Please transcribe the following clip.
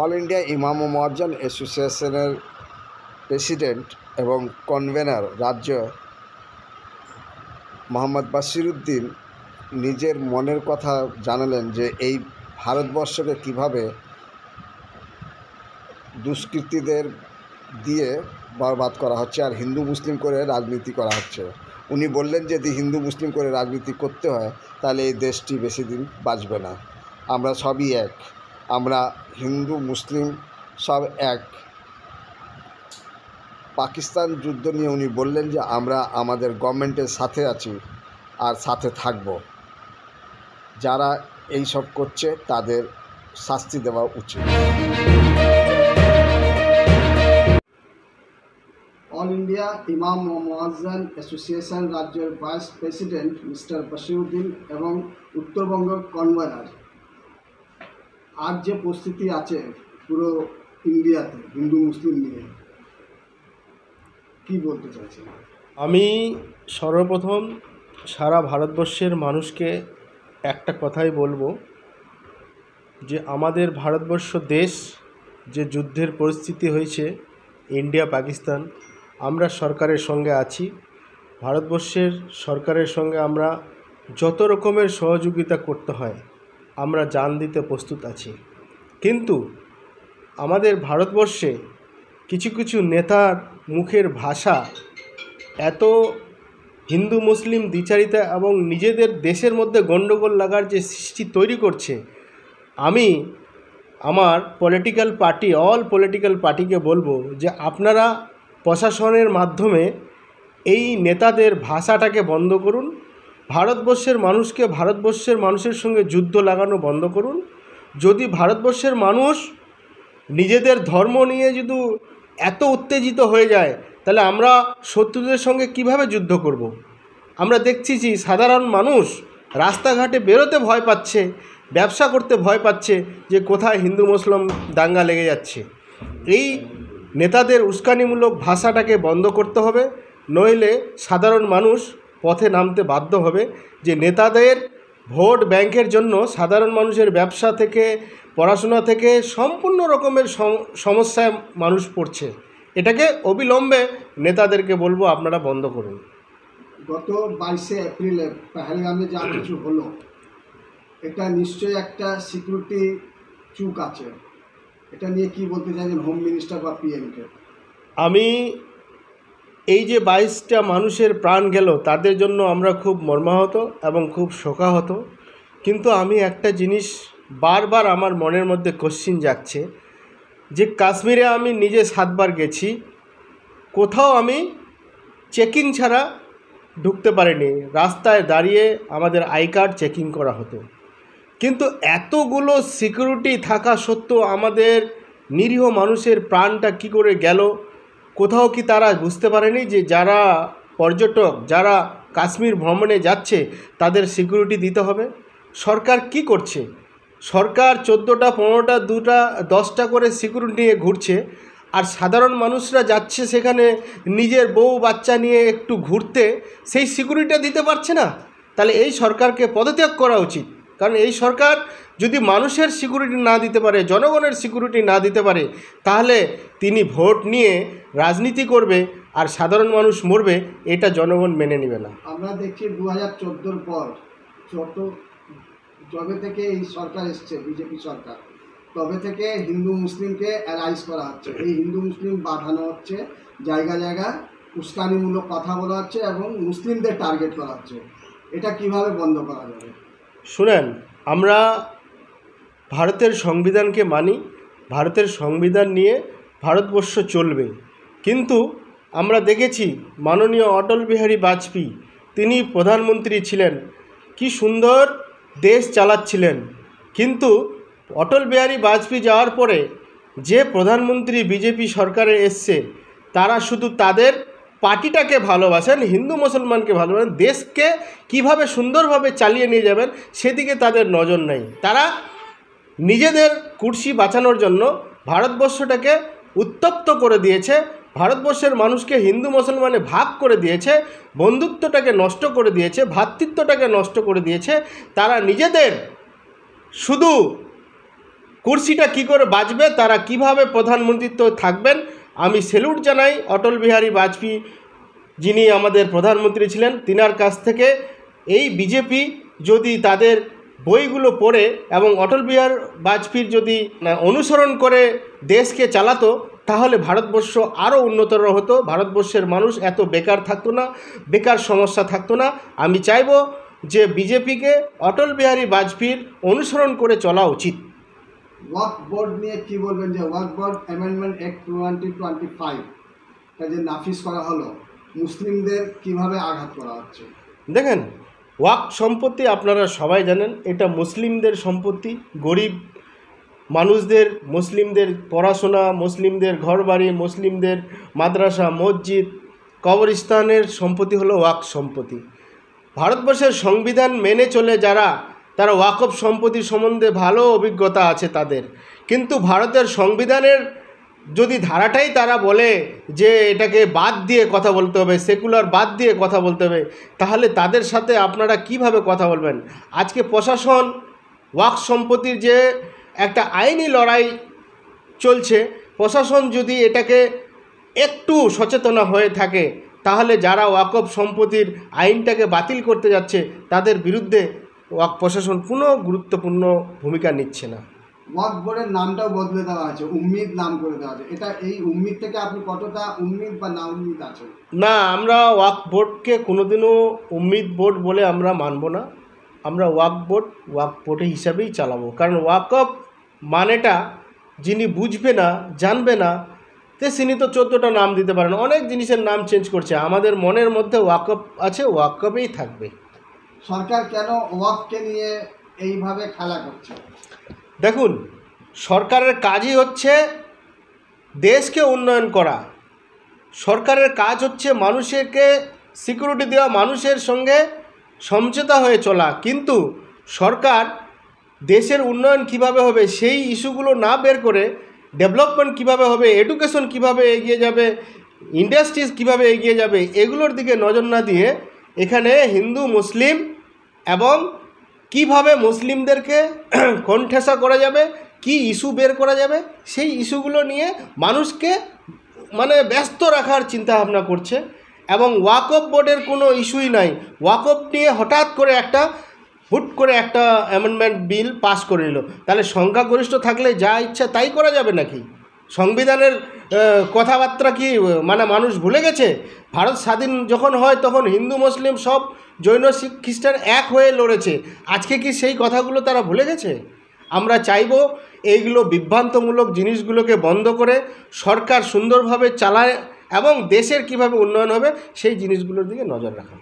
All India ইমাম ও মুয়াজ্জিন অ্যাসোসিয়েশনের প্রেসিডেন্ট এবং কনভেনর রাজ্য মোহাম্মদ বশিরউদ্দিন নিজের মনের কথা জানালেন যে এই ভারতবর্ষকে কীভাবে দুষ্কৃতীদের দিয়ে বরবাদ করা হচ্ছে আর হিন্দু মুসলিম করে রাজনীতি করা হচ্ছে। উনি বললেন যে যদি হিন্দু মুসলিম করে রাজনীতি করতে হয় তাহলে এই দেশটি বেশি দিন বাঁচবে না। আমরা সবই এক, আমরা হিন্দু মুসলিম সব এক। পাকিস্তান যুদ্ধ নিয়ে উনি বললেন যে আমরা আমাদের গভর্নমেন্টের সাথে আছি আর সাথে থাকব। যারা এই সব করছে তাদের শাস্তি দেওয়া উচিত। অল ইন্ডিয়া ইমাম ও মুয়াজ্জিন অ্যাসোসিয়েশন রাজ্যের ভাইস প্রেসিডেন্ট মিস্টার বশিরউদ্দিন এবং উত্তরবঙ্গ কনভেনর, আজ যে পরিস্থিতি আছে পুরো ইন্ডিয়াতে হিন্দু মুসলিম নিয়ে, কী বলতে চাইছেন? আমি সর্বপ্রথম সারা ভারতবর্ষের মানুষকে একটা কথাই বলবো যে আমাদের ভারতবর্ষ দেশ যে যুদ্ধের পরিস্থিতি হয়েছে ইন্ডিয়া পাকিস্তান, আমরা সরকারের সঙ্গে আছি। ভারতবর্ষের সরকারের সঙ্গে আমরা যত রকমের সহযোগিতা করতে হয় আমরা জান দিতে প্রস্তুত আছি। কিন্তু আমাদের ভারতবর্ষে কিছু কিছু নেতার মুখের ভাষা এত হিন্দু মুসলিম দ্বিচারিতা এবং নিজেদের দেশের মধ্যে গণ্ডগোল লাগার যে সৃষ্টি তৈরি করছে, আমি আমার পলিটিক্যাল পার্টি অল পলিটিক্যাল পার্টিকে বলবো যে আপনারা প্রশাসনের মাধ্যমে এই নেতাদের ভাষাটাকে বন্ধ করুন। ভারতবর্ষের মানুষকে ভারতবর্ষের মানুষের সঙ্গে যুদ্ধ লাগানো বন্ধ করুন। যদি ভারতবর্ষের মানুষ নিজেদের ধর্ম নিয়ে যদি এত উত্তেজিত হয়ে যায় তাহলে আমরা শত্রুদের সঙ্গে কিভাবে যুদ্ধ করব? আমরা দেখছি যে সাধারণ মানুষ রাস্তাঘাটে বেরোতে ভয় পাচ্ছে, ব্যবসা করতে ভয় পাচ্ছে যে কোথায় হিন্দু মুসলিম দাঙ্গা লেগে যাচ্ছে। এই নেতাদের উস্কানিমূলক ভাষাটাকে বন্ধ করতে হবে, নইলে সাধারণ মানুষ পথে নামতে বাধ্য হবে। যে নেতাদের ভোট ব্যাংকের জন্য সাধারণ মানুষের ব্যবসা থেকে পড়াশোনা থেকে সম্পূর্ণ রকমের সমস্যায় মানুষ পড়ছে। এটাকে অবিলম্বে নেতাদেরকে বলবো আপনারা বন্ধ করুন। গত 22শে এপ্রিলে পেহেলগামে যা কিছু হলো, এটা নিশ্চয়ই একটা সিকিউরিটি চুক আছে। এটা নিয়ে কি বলতে চাইছেন হোম মিনিস্টার বা পিএমকে? আমি এই যে 22টা মানুষের প্রাণ গেল তাদের জন্য আমরা খুব মর্মাহত এবং খুব শোকাহত। কিন্তু আমি একটা জিনিস বারবার আমার মনের মধ্যে কোশ্চিন যাচ্ছে যে কাশ্মীরে আমি নিজে 7 বার গেছি, কোথাও আমি চেকিং ছাড়া ঢুকতে পারিনি। রাস্তায় দাঁড়িয়ে আমাদের আই কার্ড চেকিং করা হতো। কিন্তু এতগুলো সিকিউরিটি থাকা সত্ত্বেও আমাদের নিরীহ মানুষের প্রাণটা কি করে গেল, কোথাও কি তারা বুঝতে পারেনি যে যারা পর্যটক যারা কাশ্মীর ভ্রমণে যাচ্ছে তাদের সিকিউরিটি দিতে হবে? সরকার কি করছে? সরকার 14টা 15টা 2টা 10টা করে সিকিউরিটি নিয়ে ঘুরছে, আর সাধারণ মানুষরা যাচ্ছে সেখানে নিজের বউ বাচ্চা নিয়ে একটু ঘুরতে, সেই সিকিউরিটিটা দিতে পারছে না। তাহলে এই সরকারকে পদত্যাগ করা উচিত। কারণ এই সরকার যদি মানুষের সিকিউরিটি না দিতে পারে, জনগণের সিকিউরিটি না দিতে পারে, তাহলে তিনি ভোট নিয়ে রাজনীতি করবে আর সাধারণ মানুষ মরবে, এটা জনগণ মেনে নেবে না। আমরা দেখছি 2014-র পর যবে থেকে এই সরকার এসছে বিজেপি সরকার, তবে থেকে হিন্দু মুসলিমকে অ্যালাইজ করা হচ্ছে। এই হিন্দু মুসলিম বাঁধানো হচ্ছে, জায়গা জায়গা উস্কানিমূলক কথা বলা হচ্ছে এবং মুসলিমদের টার্গেট করা হচ্ছে। এটা কিভাবে বন্ধ করা যাবে? শুনেন, আমরা ভারতের সংবিধানকে মানি, ভারতের সংবিধান নিয়ে ভারতবর্ষ চলবে। কিন্তু আমরা দেখেছি মাননীয় অটল বিহারী বাজপেয়ী, তিনি প্রধানমন্ত্রী ছিলেন, কি সুন্দর দেশ চালাচ্ছিলেন। কিন্তু অটল বিহারী বাজপেয়ী যাওয়ার পরে যে প্রধানমন্ত্রী বিজেপি সরকারে এসছে, তারা শুধু তাদের পার্টিটাকে ভালোবাসেন, হিন্দু মুসলমানকে ভালোবাসেন, দেশকে কিভাবে সুন্দরভাবে চালিয়ে নিয়ে যাবেন সেদিকে তাদের নজর নেই। তারা নিজেদের কুর্সি বাঁচানোর জন্য ভারতবর্ষটাকে উত্তপ্ত করে দিয়েছে, ভারতবর্ষের মানুষকে হিন্দু মুসলমানে ভাগ করে দিয়েছে, বন্ধুত্বটাকে নষ্ট করে দিয়েছে, ভ্রাতৃত্বটাকে নষ্ট করে দিয়েছে। তারা নিজেদের শুধু কুর্সিটা কি করে বাঁচবে, তারা কিভাবে প্রধানমন্ত্রিত্ব থাকবেন। আমি স্যালুট জানাই অটল বিহারী বাজপেয়ী, যিনি আমাদের প্রধানমন্ত্রী ছিলেন। তিনার কাছ থেকে এই বিজেপি যদি তাদের বইগুলো পড়ে এবং অটল বিহারী বাজপেয়ীর যদি অনুসরণ করে দেশকে চালাতো, তাহলে ভারতবর্ষ আরও উন্নতর হতো। ভারতবর্ষের মানুষ এত বেকার থাকতো না, বেকার সমস্যা থাকতো না। আমি চাইব যে বিজেপিকে অটল বিহারী বাজপেয়ীর অনুসরণ করে চলা উচিত। ওয়াকফ বোর্ড নিয়ে কি বলবেন, যে ওয়াকফ বোর্ড অ্যামেন্ডমেন্ট অ্যাক্ট 2025 তা যে নাফিজ করা হলো, মুসলিমদের কিভাবে আঘাত করা হচ্ছে? দেখেন, ওয়াকফ সম্পত্তি আপনারা সবাই জানেন, এটা মুসলিমদের সম্পত্তি। গরিব মানুষদের, মুসলিমদের পড়াশোনা, মুসলিমদের ঘরবাড়ি, মুসলিমদের মাদ্রাসা, মসজিদ, কবরস্থানের সম্পত্তি হলো ওয়াকফ সম্পত্তি। ভারতবর্ষের সংবিধান মেনে চলে যারা, তারা ওয়াকফ সম্পত্তি সম্বন্ধে ভালো অভিজ্ঞতা আছে তাদের। কিন্তু ভারতের সংবিধানের যদি ধারাটাই তারা বলে যে এটাকে বাদ দিয়ে কথা বলতে হবে, সেকুলার বাদ দিয়ে কথা বলতে হবে, তাহলে তাদের সাথে আপনারা কিভাবে কথা বলবেন? আজকে প্রশাসন ওয়াকফ সম্পত্তির যে একটা আইনি লড়াই চলছে, প্রশাসন যদি এটাকে একটু সচেতন হয়ে থাকে, তাহলে যারা ওয়াকফ সম্পত্তির আইনটাকে বাতিল করতে যাচ্ছে তাদের বিরুদ্ধে ওয়াকফ প্রশাসন কোনো গুরুত্বপূর্ণ ভূমিকা নিচ্ছে না। ওয়াকফ বোর্ডের নামটাও বদলে দেওয়া হয়েছে, উম্মিদ নাম করে দেওয়া হয়েছে। এটা এই উম্মিদ থেকে আপনি কতটা উম্মিদ বা না উম্মিদ আছেন? না, আমরা ওয়াকফ বোর্ডকে কোনোদিনও উম্মিদ বোর্ড বলে আমরা মানব না। আমরা ওয়াকফ বোর্ড হিসাবেই চালাবো। কারণ ওয়াকফ মানেটা যিনি বুঝবে না, জানবে না, তিনি তো 14টা নাম দিতে পারেন, অনেক জিনিসের নাম চেঞ্জ করছে। আমাদের মনের মধ্যে ওয়াকফ আছে, ওয়াকফেই থাকবে। সরকার কেন ওয়াকফকে নিয়ে এইভাবে খেলা করছে? দেখুন, সরকারের কাজই হচ্ছে দেশকে উন্নয়ন করা। সরকারের কাজ হচ্ছে মানুষকে সিকিউরিটি দেওয়া, মানুষের সঙ্গে সমঝোতা হয়ে চলা। কিন্তু সরকার দেশের উন্নয়ন কিভাবে হবে সেই ইস্যুগুলো না বের করে, ডেভেলপমেন্ট কিভাবে হবে, এডুকেশন কিভাবে এগিয়ে যাবে, ইন্ডাস্ট্রিজ কিভাবে এগিয়ে যাবে, এগুলোর দিকে নজর না দিয়ে এখানে হিন্দু মুসলিম এবং কিভাবে মুসলিমদেরকে কোণঠাসা করা যাবে, কি ইস্যু বের করা যাবে, সেই ইস্যুগুলো নিয়ে মানুষকে ব্যস্ত রাখার চিন্তা ভাবনা করছে। এবং ওয়াকফ বোর্ডের কোনো ইস্যুই নাই। ওয়াকফ নিয়ে হুট করে একটা অ্যামেন্ডমেন্ট বিল পাস করে নিল, তাহলে সংখ্যাগরিষ্ঠ থাকলে যা ইচ্ছা তাই করা যাবে নাকি? সংবিধানের কথাবার্তা কি মানুষ ভুলে গেছে? ভারত স্বাধীন যখন হয় তখন হিন্দু মুসলিম সব, জৈন শিখ খ্রিস্টান এক হয়ে লড়েছে। আজকে কি সেই কথাগুলো তারা ভুলে গেছে? আমরা চাইব এইগুলো বিভ্রান্তমূলক জিনিসগুলোকে বন্ধ করে সরকার সুন্দরভাবে চালায় এবং দেশের কিভাবে উন্নয়ন হবে সেই জিনিসগুলোর দিকে নজর রাখা।